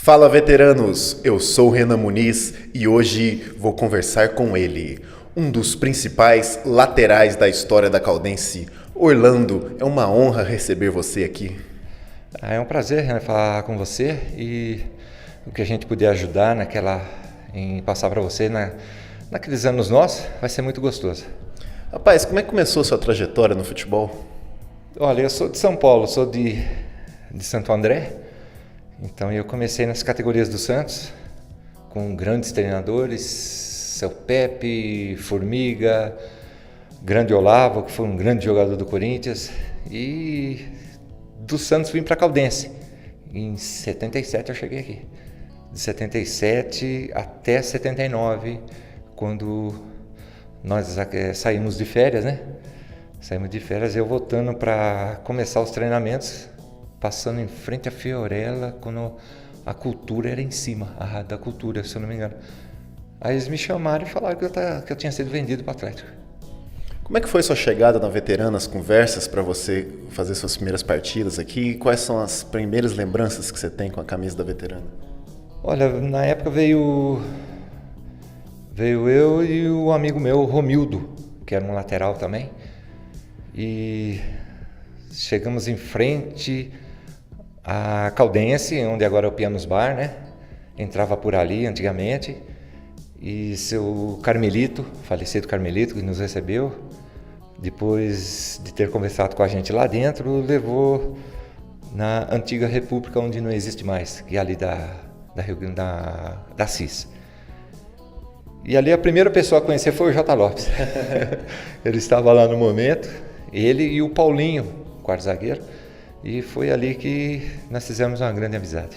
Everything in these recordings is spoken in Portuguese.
Fala, veteranos! Eu sou o Renan Muniz e hoje vou conversar com ele, um dos principais laterais da história da Caldense. Orlando, é uma honra receber você aqui. É um prazer, Renan, falar com você e o que a gente puder ajudar em passar para você naqueles anos nossos vai ser muito gostoso. Rapaz, como é que começou a sua trajetória no futebol? Olha, eu sou de São Paulo, sou de Santo André, então eu comecei nas categorias do Santos com grandes treinadores, seu Pepe, Formiga, grande Olavo, que foi um grande jogador do Corinthians, e do Santos vim para a Caldense. Em 77 eu cheguei aqui. De 77 até 79, quando nós saímos de férias, né? Saímos de férias, eu voltando para começar os treinamentos, passando em frente à Fiorella, quando a Cultura era em cima, a Rádio da Cultura, se eu não me engano. Aí eles me chamaram e falaram que eu tinha sido vendido para o Atlético. Como é que foi sua chegada na Veterana, as conversas para você fazer suas primeiras partidas aqui? E quais são as primeiras lembranças que você tem com a camisa da Veterana? Olha, na época veio eu e o amigo meu, Romildo, que era um lateral também. E chegamos em frente à Caldense, onde agora é o Pianos Bar, né? Entrava por ali antigamente. E seu Carmelito, falecido Carmelito, que nos recebeu, depois de ter conversado com a gente lá dentro, levou na antiga República, onde não existe mais, que é ali da CIS. E ali a primeira pessoa a conhecer foi o J. Lopes. Ele estava lá no momento, ele e o Paulinho, quarto zagueiro, e foi ali que nós fizemos uma grande amizade.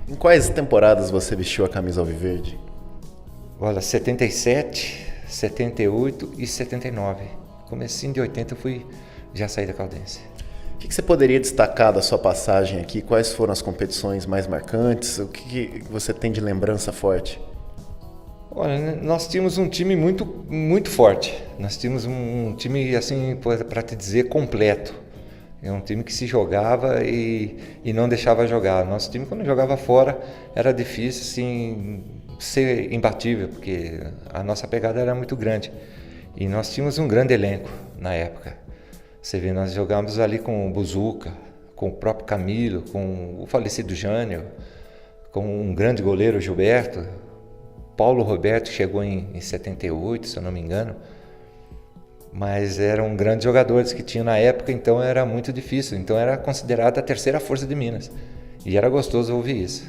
Em quais temporadas você vestiu a camisa alviverde? Olha, 77, 78 e 79. Comecinho de 80 eu já saí da Caldense. O que você poderia destacar da sua passagem aqui? Quais foram as competições mais marcantes? O que você tem de lembrança forte? Olha, nós tínhamos um time muito, muito forte. Nós tínhamos um time, assim, para te dizer, completo. É um time que se jogava e não deixava jogar. Nosso time, quando jogava fora, era difícil, assim, ser imbatível, porque a nossa pegada era muito grande. E nós tínhamos um grande elenco na época. Você vê, nós jogávamos ali com o Buzuca, com o próprio Camilo, com o falecido Jânio, com um grande goleiro, Gilberto. Paulo Roberto chegou em 78, se eu não me engano. Mas eram grandes jogadores que tinham na época, então era muito difícil. Então era considerada a terceira força de Minas. E era gostoso ouvir isso.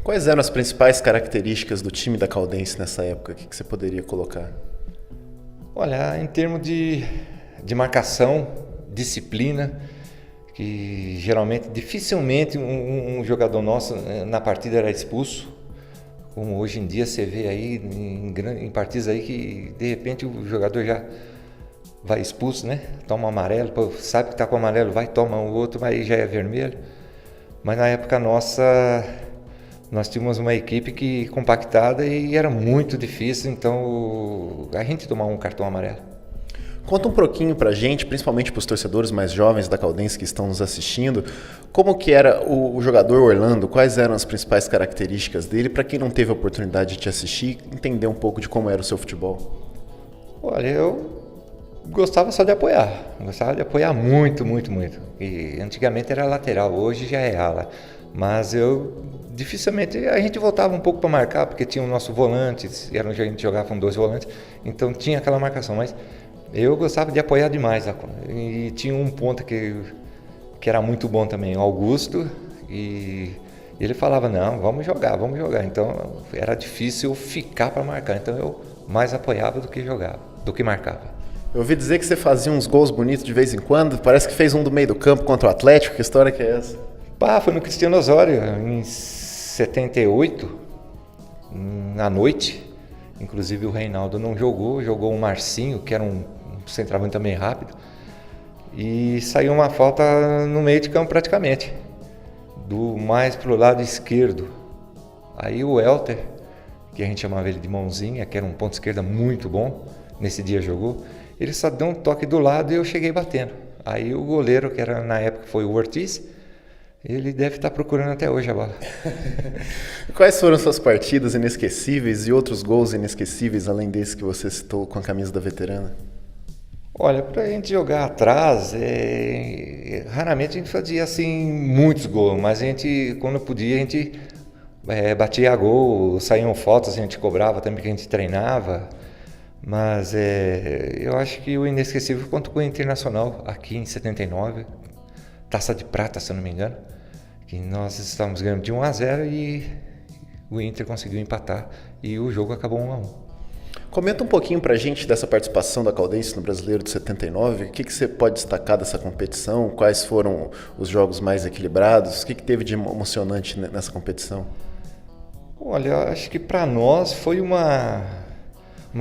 Quais eram as principais características do time da Caldense nessa época? O que você poderia colocar? Olha, em termos de marcação, disciplina, que geralmente, dificilmente um jogador nosso na partida era expulso, como hoje em dia você vê aí em partidas aí que de repente o jogador já vai expulso, né? Toma amarelo, sabe que está com amarelo, vai, toma o outro, mas já é vermelho. Mas na época nossa, nós tínhamos uma equipe que compactada e era muito difícil, então a gente tomar um cartão amarelo. Conta um pouquinho pra gente, principalmente para os torcedores mais jovens da Caldense que estão nos assistindo, como que era o jogador Orlando, quais eram as principais características dele, para quem não teve a oportunidade de te assistir, entender um pouco de como era o seu futebol. Olha, eu gostava só de apoiar, gostava de apoiar muito, muito, muito. E antigamente era lateral, hoje já é ala. Mas dificilmente a gente voltava um pouco para marcar, porque tinha o nosso volante, a gente jogava com 2 volantes, então tinha aquela marcação. Mas eu gostava de apoiar demais. E tinha um ponta que era muito bom também, o Augusto, e ele falava, não, vamos jogar. Então era difícil ficar para marcar, então eu mais apoiava do que marcava. Eu ouvi dizer que você fazia uns gols bonitos de vez em quando, parece que fez um do meio do campo contra o Atlético, que história que é essa? Foi no Cristiano Osório, em 78, à noite. Inclusive o Reinaldo não jogou o Marcinho, que era um centroavante também rápido. E saiu uma falta no meio de campo praticamente, mais para o lado esquerdo. Aí o Elter, que a gente chamava ele de mãozinha, que era um ponto esquerda muito bom, nesse dia jogou, ele só deu um toque do lado e eu cheguei batendo. Aí o goleiro, que era na época foi o Ortiz, Ele deve estar procurando até hoje a bola. Quais foram suas partidas inesquecíveis e outros gols inesquecíveis, além desse que você citou com a camisa da veterana? Olha, para a gente jogar atrás, raramente a gente fazia assim muitos gols, mas a gente, quando podia, a gente batia gol, saíam fotos, a gente cobrava também que a gente treinava. Mas eu acho que o inesquecível contra o Internacional, aqui em 79, Taça de Prata, se eu não me engano, que nós estávamos ganhando de 1-0 e o Inter conseguiu empatar e o jogo acabou 1-1. Comenta um pouquinho pra gente dessa participação da Caldense no Brasileiro de 79. O que você pode destacar dessa competição? Quais foram os jogos mais equilibrados? O que teve de emocionante nessa competição? Olha, eu acho que para nós foi uma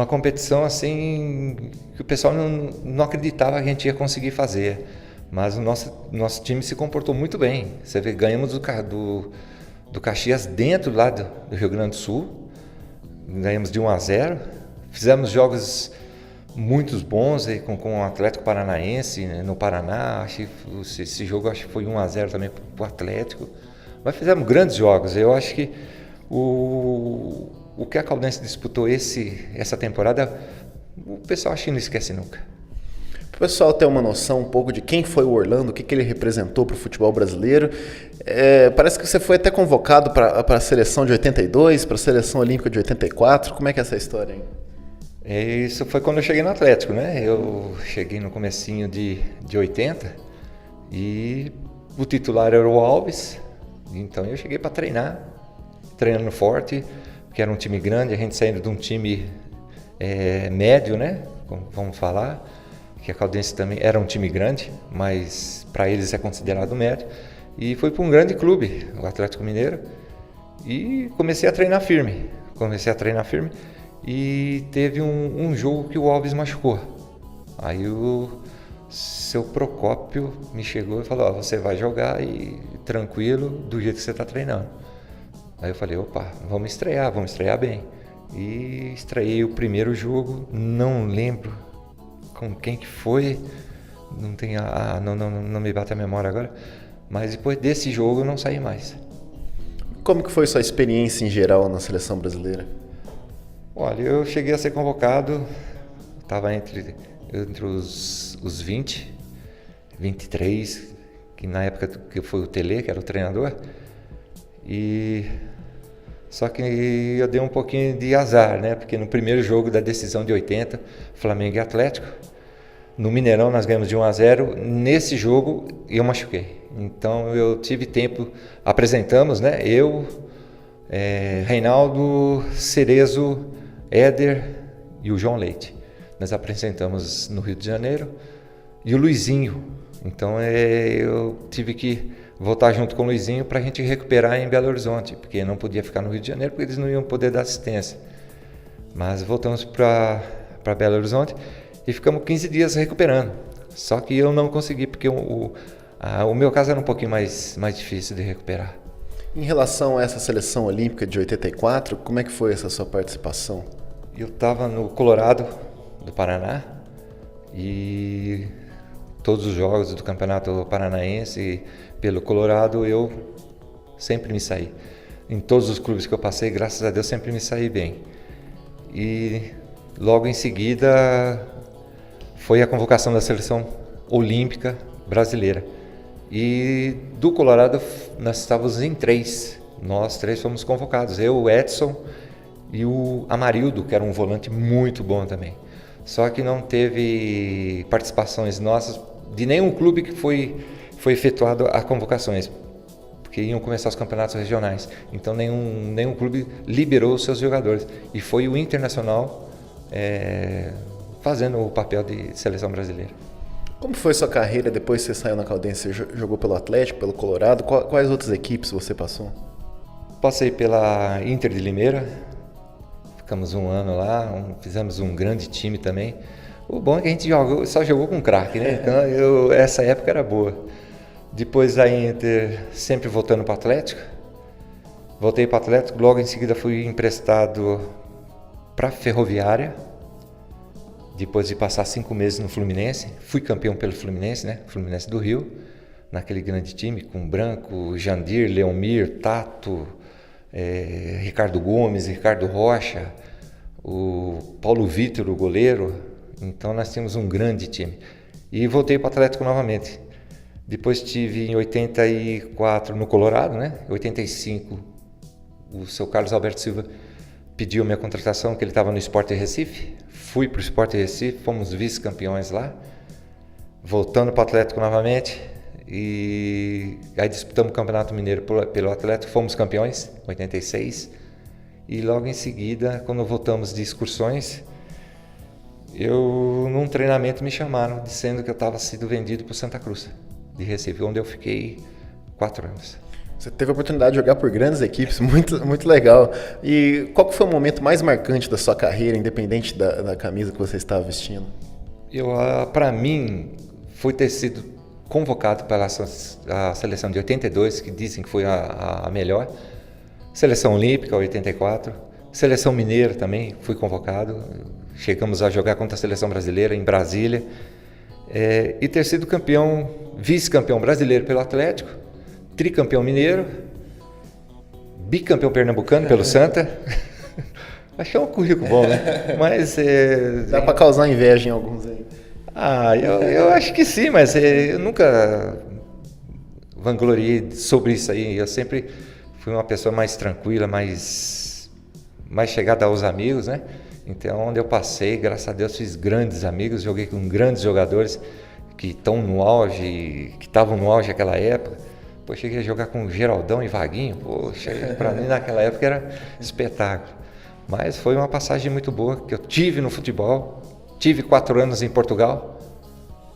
competição assim que o pessoal não acreditava que a gente ia conseguir fazer. Mas o nosso time se comportou muito bem. Você vê, ganhamos do Caxias dentro lá do Rio Grande do Sul. Ganhamos de 1-0. Fizemos jogos muito bons com o Atlético Paranaense no Paraná. Acho que esse jogo acho que foi 1-0 também para o Atlético. Mas fizemos grandes jogos. Eu acho que o que a Caldense disputou essa temporada, o pessoal acho que não esquece nunca. Para o pessoal ter uma noção um pouco de quem foi o Orlando, o que ele representou para o futebol brasileiro, parece que você foi até convocado para a seleção de 82, para a seleção olímpica de 84. Como é que é essa história, hein? Isso foi quando eu cheguei no Atlético, né? Eu cheguei no comecinho de 80 e o titular era o Alves. Então eu cheguei para treinar, treinando forte, porque era um time grande, a gente saindo de um time médio, né? Vamos falar, que a Caldense também era um time grande, mas para eles é considerado médio. E fui para um grande clube, o Atlético Mineiro, e comecei a treinar firme. E teve um jogo que o Alves machucou. Aí o seu Procópio me chegou e falou: você vai jogar e tranquilo, do jeito que você está treinando. Aí eu falei: opa, vamos estrear bem. E estreiei o primeiro jogo, não lembro com quem que foi, não me bate a memória agora, mas depois desse jogo eu não saí mais. Como que foi sua experiência em geral na seleção brasileira? Olha, eu cheguei a ser convocado, estava entre os 20, 23, que na época que foi o Tele, que era o treinador, só que eu dei um pouquinho de azar, né? Porque no primeiro jogo da decisão de 80, Flamengo e Atlético, no Mineirão nós ganhamos de 1-0, nesse jogo eu machuquei. Então eu tive tempo, apresentamos, né? Eu, Reinaldo, Cerezo, Éder e o João Leite. Nós apresentamos no Rio de Janeiro e o Luizinho. Então eu tive que voltar junto com o Luizinho para a gente recuperar em Belo Horizonte, porque não podia ficar no Rio de Janeiro porque eles não iam poder dar assistência. Mas voltamos para Belo Horizonte e ficamos 15 dias recuperando. Só que eu não consegui porque o meu caso era um pouquinho mais difícil de recuperar. Em relação a essa seleção olímpica de 84, como é que foi essa sua participação? Eu estava no Colorado do Paraná e todos os jogos do Campeonato Paranaense pelo Colorado eu sempre me saí. Em todos os clubes que eu passei, graças a Deus, sempre me saí bem. E logo em seguida foi a convocação da seleção olímpica brasileira. E do Colorado nós estávamos em 3. Nós 3 fomos convocados. Eu, o Edson e o Amarildo, que era um volante muito bom também. Só que não teve participações nossas de nenhum clube que foi efetuado a convocações, porque iam começar os campeonatos regionais. Então nenhum clube liberou os seus jogadores. E foi o Internacional fazendo o papel de seleção brasileira. Como foi sua carreira depois que você saiu na Caldense? Você jogou pelo Atlético, pelo Colorado? Quais outras equipes você passou? Passei pela Inter de Limeira, ficamos um ano lá, fizemos um grande time também. O bom é que a gente só jogou com craque, né? Então essa época era boa. Depois da Inter, sempre voltando para o Atlético. Voltei para o Atlético, logo em seguida fui emprestado para a Ferroviária. Depois de passar 5 meses no Fluminense, fui campeão pelo Fluminense, né? Fluminense do Rio, naquele grande time, com Branco, Jandir, Leomir, Tato, Ricardo Gomes, Ricardo Rocha, o Paulo Vitor, o goleiro. Então nós tínhamos um grande time. E voltei para o Atlético novamente. Depois estive em 84 no Colorado, né? Em 85 o seu Carlos Alberto Silva pediu minha contratação, que ele estava no Sport Recife. Fui para o Sport Recife, fomos vice-campeões lá. Voltando para o Atlético novamente. E aí disputamos o Campeonato Mineiro pelo Atlético, fomos campeões, em 86. E logo em seguida, quando voltamos de excursões, num treinamento me chamaram, dizendo que eu estava sendo vendido para o Santa Cruz, de Recife, onde eu fiquei 4 anos. Você teve a oportunidade de jogar por grandes equipes, muito, muito legal. E qual que foi o momento mais marcante da sua carreira, independente da camisa que você estava vestindo? Para mim, foi ter sido convocado pela a seleção de 82, que dizem que foi a melhor. Seleção Olímpica, 84. Seleção Mineira também, fui convocado. Chegamos a jogar contra a Seleção Brasileira em Brasília. E ter sido campeão, vice-campeão brasileiro pelo Atlético, tricampeão mineiro, bicampeão pernambucano pelo Santa. Acho que é um currículo bom, né? Mas dá para causar inveja em alguns aí. Eu acho que sim, mas eu nunca vangloriei sobre isso aí. Eu sempre fui uma pessoa mais tranquila, mais chegada aos amigos, né? Então, onde eu passei, graças a Deus, fiz grandes amigos, joguei com grandes jogadores que estão no auge, que estavam no auge naquela época. Pô, cheguei a jogar com Geraldão e Vaguinho. Poxa, para mim naquela época era espetáculo. Mas foi uma passagem muito boa que eu tive no futebol. Tive 4 anos em Portugal,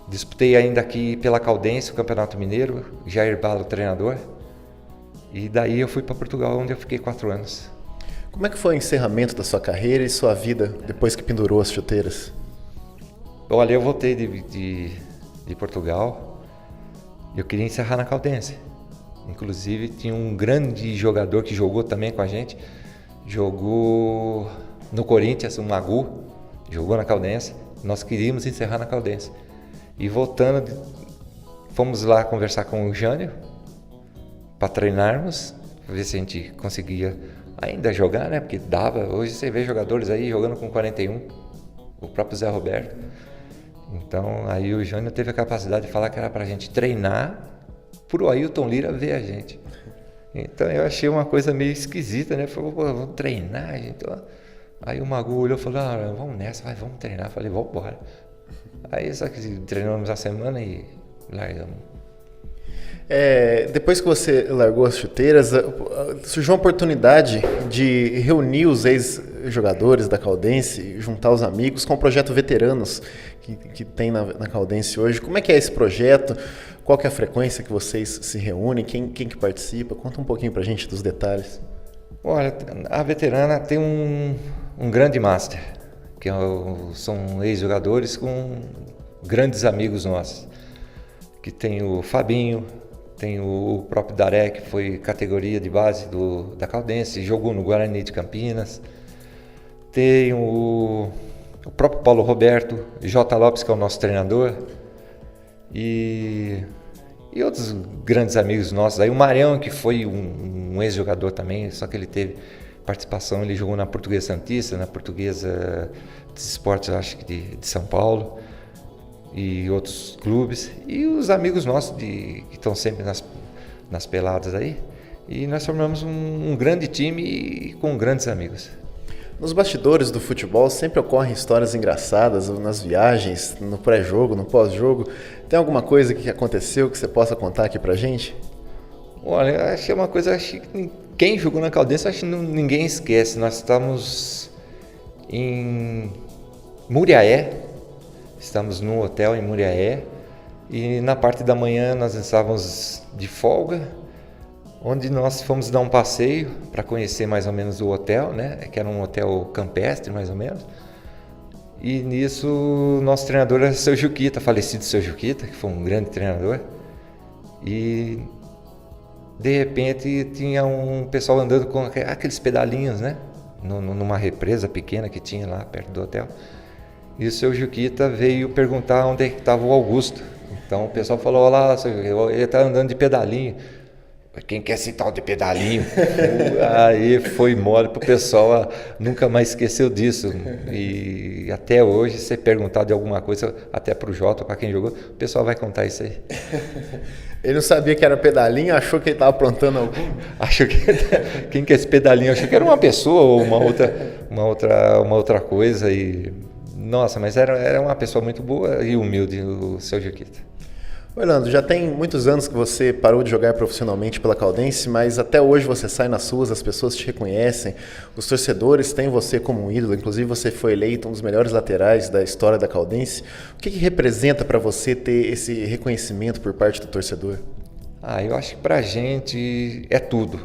disputei ainda aqui pela Caldense o Campeonato Mineiro, Jair Balo treinador, e daí eu fui para Portugal, onde eu fiquei 4 anos. Como é que foi o encerramento da sua carreira e sua vida depois que pendurou as chuteiras? Olha, eu voltei de Portugal e eu queria encerrar na Caldense. Inclusive tinha um grande jogador que jogou também com a gente, jogou no Corinthians, o Magu, jogou na Caldense, nós queríamos encerrar na Caldense. E voltando, fomos lá conversar com o Jânio para treinarmos, para ver se a gente conseguia ainda jogar, né? Porque dava. Hoje você vê jogadores aí jogando com 41, o próprio Zé Roberto. Então aí o Jânio teve a capacidade de falar que era para a gente treinar para o Ailton Lira ver a gente. Então eu achei uma coisa meio esquisita, né? Falei, vamos treinar, gente. Aí o Magu olhou e falou, vamos nessa, vamos treinar. Eu falei, vamos embora. Aí só que treinamos a semana e largamos. Depois que você largou as chuteiras, surgiu uma oportunidade de reunir os ex-jogadores da Caldense, juntar os amigos com o projeto Veteranos que tem na Caldense hoje. Como é que é esse projeto? Qual que é a frequência que vocês se reúnem? Quem que participa? Conta um pouquinho pra gente dos detalhes. Olha, a Veterana tem um grande master, que são ex-jogadores com grandes amigos nossos, que tem o Fabinho, tem o próprio Daré, que foi categoria de base da Caldense, jogou no Guarani de Campinas, tem o próprio Paulo Roberto, J. Lopes, que é o nosso treinador, e outros grandes amigos nossos, aí o Marião, que foi um ex-jogador também, só que ele teve participação, ele jogou na Portuguesa Santista, na Portuguesa dos Esportes, acho que de São Paulo, e outros clubes, e os amigos nossos que estão sempre nas peladas aí, e nós formamos um grande time com grandes amigos. Nos bastidores do futebol sempre ocorrem histórias engraçadas, nas viagens, no pré-jogo, no pós-jogo. Tem alguma coisa que aconteceu que você possa contar aqui pra gente? Olha, acho que é uma coisa, que quem jogou na Caldense, acho que ninguém esquece. Nós estamos em Muriaé, estamos num hotel em Muriaé, e na parte da manhã nós estávamos de folga, onde nós fomos dar um passeio para conhecer mais ou menos o hotel, né? Que era um hotel campestre, mais ou menos. E nisso, nosso treinador era o seu Juquita, falecido seu Juquita, que foi um grande treinador. E de repente tinha um pessoal andando com aqueles pedalinhos, né? Numa represa pequena que tinha lá perto do hotel. E o seu Juquita veio perguntar onde é que estava o Augusto. Então o pessoal falou, olha lá, ele está andando de pedalinho. Quem quer esse tal de pedalinho? Aí foi mole pro pessoal, nunca mais esqueceu disso. E até hoje, se perguntar de alguma coisa, até pro Jota, para quem jogou, o pessoal vai contar isso aí. Ele não sabia que era pedalinho, achou que ele estava aprontando algum? Achou que quem quer esse pedalinho? Achou que era uma pessoa ou uma outra coisa. E nossa, mas era uma pessoa muito boa e humilde, o seu Jequita. Orlando, já tem muitos anos que você parou de jogar profissionalmente pela Caldense, mas até hoje você sai nas ruas, as pessoas te reconhecem, os torcedores têm você como um ídolo, inclusive você foi eleito um dos melhores laterais da história da Caldense. O que representa para você ter esse reconhecimento por parte do torcedor? Eu acho que pra gente é tudo.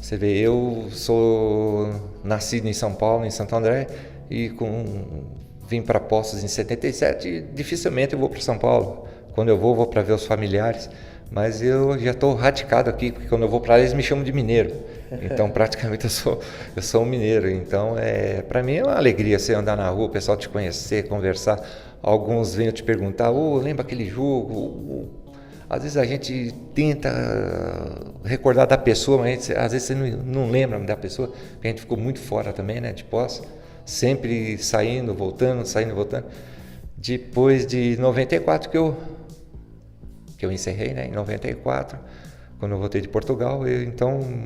Você vê, eu sou nascido em São Paulo, em Santo André, e vim para Poços em 77 e dificilmente eu vou para São Paulo. Quando eu vou para ver os familiares. Mas eu já estou radicado aqui, porque quando eu vou para lá eles me chamam de mineiro. Então praticamente eu sou um mineiro. Então para mim é uma alegria você andar na rua, o pessoal te conhecer, conversar. Alguns vêm te perguntar, lembra aquele jogo? Às vezes a gente tenta recordar da pessoa, mas às vezes você não lembra da pessoa, porque a gente ficou muito fora também, né, de Poços. Sempre saindo, voltando. Depois de 94 que eu encerrei, né? Em 94, quando eu voltei de Portugal.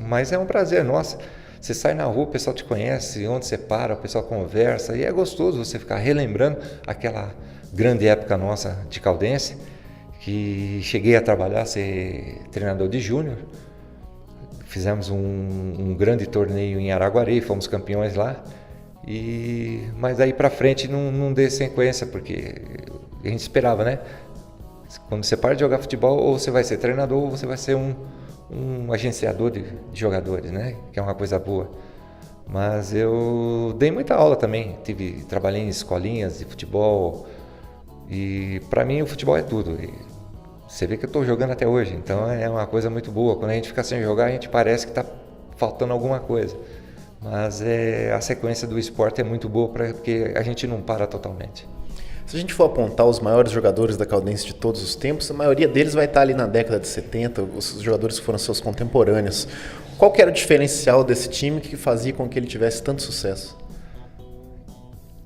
Mas é um prazer, nossa. Você sai na rua, o pessoal te conhece, onde você para, o pessoal conversa. E é gostoso você ficar relembrando aquela grande época nossa de Caldense, que cheguei a trabalhar, ser treinador de júnior. Fizemos um grande torneio em Araguari, fomos campeões lá. Mas daí pra frente não dei sequência, porque a gente esperava, né? Quando você para de jogar futebol, ou você vai ser treinador, ou você vai ser um agenciador de jogadores, né? Que é uma coisa boa. Mas eu dei muita aula também, trabalhei em escolinhas de futebol, e pra mim o futebol é tudo. E você vê que eu tô jogando até hoje, então é uma coisa muito boa. Quando a gente fica sem jogar, a gente parece que tá faltando alguma coisa. Mas a sequência do esporte é muito boa porque a gente não para totalmente. Se a gente for apontar os maiores jogadores da Caldense de todos os tempos, a maioria deles vai estar ali na década de 70, os jogadores que foram seus contemporâneos. Qual que era o diferencial desse time que fazia com que ele tivesse tanto sucesso?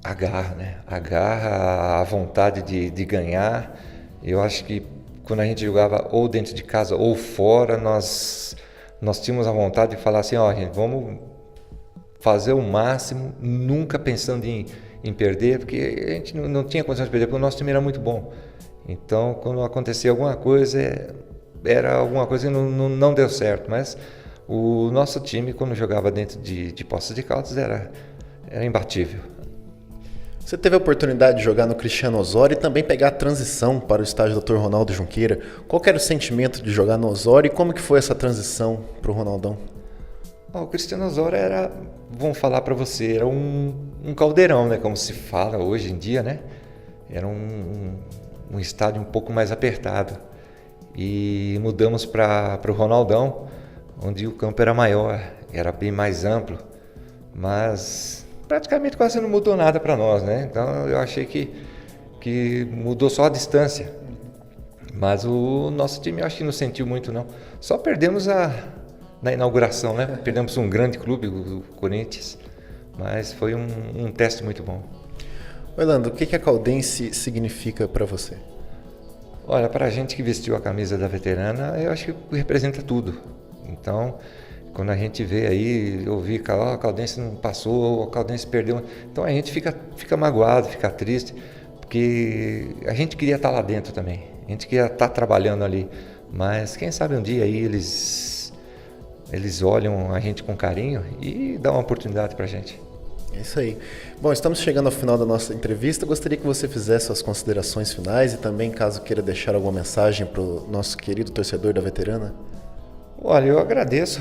A garra, né? A garra, a vontade de ganhar. Eu acho que quando a gente jogava ou dentro de casa ou fora, nós tínhamos a vontade de falar assim, gente, vamos fazer o máximo, nunca pensando em perder, porque a gente não tinha condições de perder, porque o nosso time era muito bom. Então, quando acontecia alguma coisa, era alguma coisa que não deu certo. Mas o nosso time, quando jogava dentro de Poços de Caldas, era imbatível. Você teve a oportunidade de jogar no Cristiano Osório e também pegar a transição para o estágio do Dr. Ronaldo Junqueira. Qual que era o sentimento de jogar no Osório e como que foi essa transição para o Ronaldão? O Cristiano Osório vamos falar para você, era um caldeirão, né? Como se fala hoje em dia, né? Era um estádio um pouco mais apertado. E mudamos para o Ronaldão, onde o campo era maior, era bem mais amplo. Mas praticamente quase não mudou nada para nós, né? Então eu achei que mudou só a distância. Mas o nosso time eu acho que não sentiu muito, não. Só perdemos na inauguração, né? Perdemos um grande clube, o Corinthians, mas foi um teste muito bom. Orlando, o que a Caldense significa para você? Olha, para a gente que vestiu a camisa da veterana, eu acho que representa tudo. Então, quando a gente vê aí, ouvir que a Caldense não passou, a Caldense perdeu, então a gente fica magoado, fica triste, porque a gente queria estar lá dentro também, a gente queria estar trabalhando ali, mas quem sabe um dia aí eles olham a gente com carinho e dão uma oportunidade para a gente. É isso aí. Bom, estamos chegando ao final da nossa entrevista. Gostaria que você fizesse suas considerações finais e também, caso queira deixar alguma mensagem para o nosso querido torcedor da veterana. Olha, eu agradeço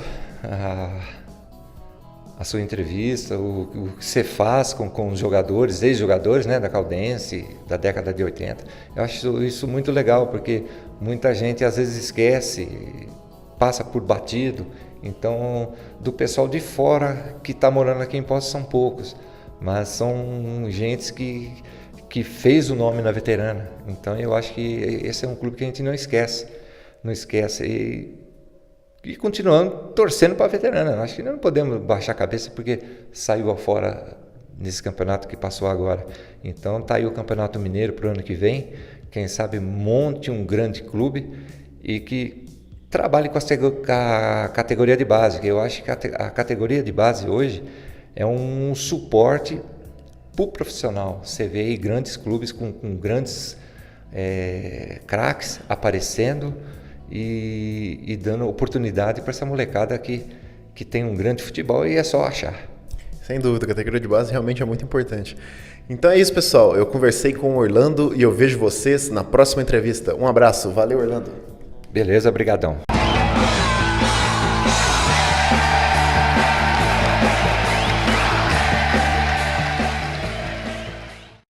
a sua entrevista, o que você faz com os jogadores, ex-jogadores, né, da Caldense, da década de 80. Eu acho isso muito legal, porque muita gente às vezes esquece, passa por batido. Então, do pessoal de fora que está morando aqui em Poços são poucos, mas são gentes que que fez o nome na veterana. Então eu acho que esse é um clube que a gente não esquece. E continuando torcendo para a veterana. Eu acho que não podemos baixar a cabeça porque saiu afora nesse campeonato que passou agora. Então tá aí o Campeonato Mineiro para o ano que vem. Quem sabe monte um grande clube e que trabalhe com a categoria de base, que eu acho que a categoria de base hoje é um suporte para o profissional. Você vê aí grandes clubes com grandes craques aparecendo e dando oportunidade para essa molecada que tem um grande futebol e é só achar. Sem dúvida, a categoria de base realmente é muito importante. Então é isso, pessoal. Eu conversei com o Orlando e eu vejo vocês na próxima entrevista. Um abraço. Valeu, Orlando. Beleza, brigadão.